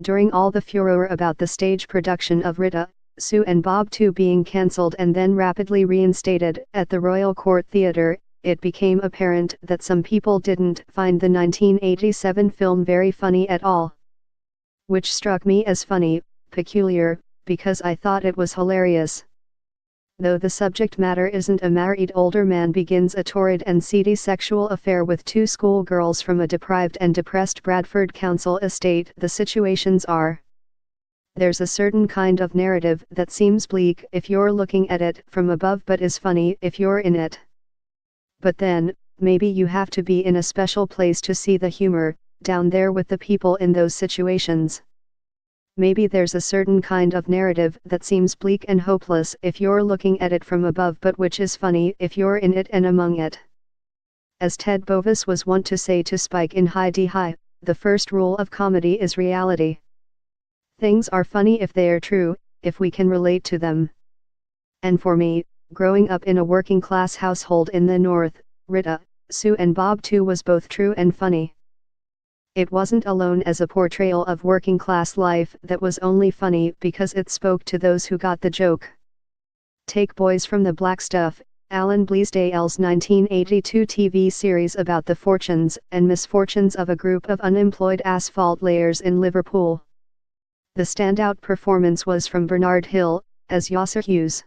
During all the furor about the stage production of Rita, Sue and Bob 2 being cancelled and then rapidly reinstated at the Royal Court Theatre, it became apparent that some people didn't find the 1987 film very funny at all. Which struck me as funny, peculiar, because I thought it was hilarious. Though the subject matter isn't a married older man begins a torrid and seedy sexual affair with two schoolgirls from a deprived and depressed Bradford council estate, the situations are. There's a certain kind of narrative that seems bleak if you're looking at it from above but is funny if you're in it. But then, maybe you have to be in a special place to see the humor, down there with the people in those situations. Maybe there's a certain kind of narrative that seems bleak and hopeless if you're looking at it from above but which is funny if you're in it and among it. As Ted Bovis was wont to say to Spike in Hi-de-Hi, the first rule of comedy is reality. Things are funny if they are true, if we can relate to them. And for me, growing up in a working-class household in the North, Rita, Sue and Bob 2 was both true and funny. It wasn't alone as a portrayal of working-class life that was only funny because it spoke to those who got the joke. Take Boys from the Black Stuff, Alan Bleasdale's 1982 TV series about the fortunes and misfortunes of a group of unemployed asphalt layers in Liverpool. The standout performance was from Bernard Hill, as Yasser Hughes.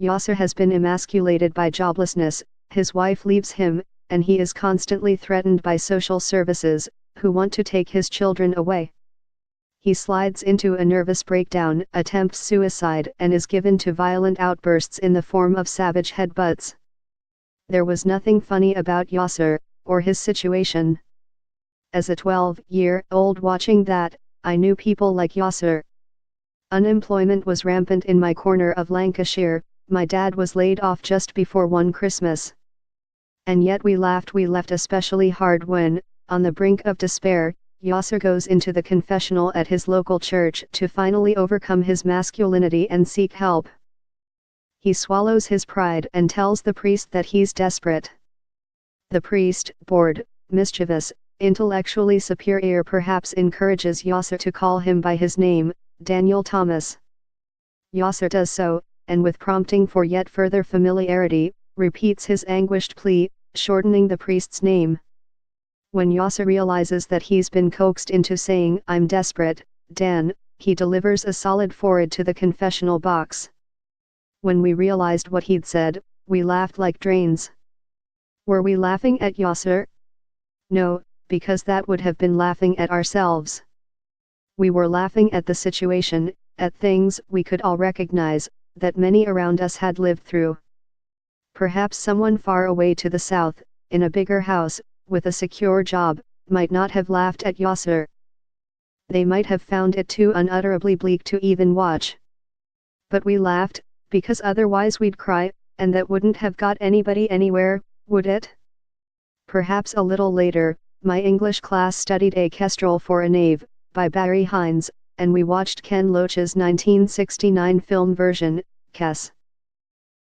Yasser has been emasculated by joblessness, his wife leaves him, and he is constantly threatened by social services, who want to take his children away. He slides into a nervous breakdown, attempts suicide and is given to violent outbursts in the form of savage headbutts. There was nothing funny about Yasser, or his situation. As a 12-year-old watching that, I knew people like Yasser. Unemployment was rampant in my corner of Lancashire, my dad was laid off just before one Christmas. And yet we left especially hard when, on the brink of despair, Yasser goes into the confessional at his local church to finally overcome his masculinity and seek help. He swallows his pride and tells the priest that he's desperate. The priest, bored, mischievous, intellectually superior, perhaps encourages Yasser to call him by his name, Daniel Thomas. Yasser does so, and with prompting for yet further familiarity, repeats his anguished plea, shortening the priest's name. When Yasser realizes that he's been coaxed into saying "I'm desperate, Dan," he delivers a solid forward to the confessional box. When we realized what he'd said, we laughed like drains. Were we laughing at Yasser? No, because that would have been laughing at ourselves. We were laughing at the situation, at things we could all recognize, that many around us had lived through. Perhaps someone far away to the south, in a bigger house, with a secure job, might not have laughed at Yasser. They might have found it too unutterably bleak to even watch. But we laughed, because otherwise we'd cry, and that wouldn't have got anybody anywhere, would it? Perhaps a little later, my English class studied A Kestrel for a Knave, by Barry Hines, and we watched Ken Loach's 1969 film version, Kes.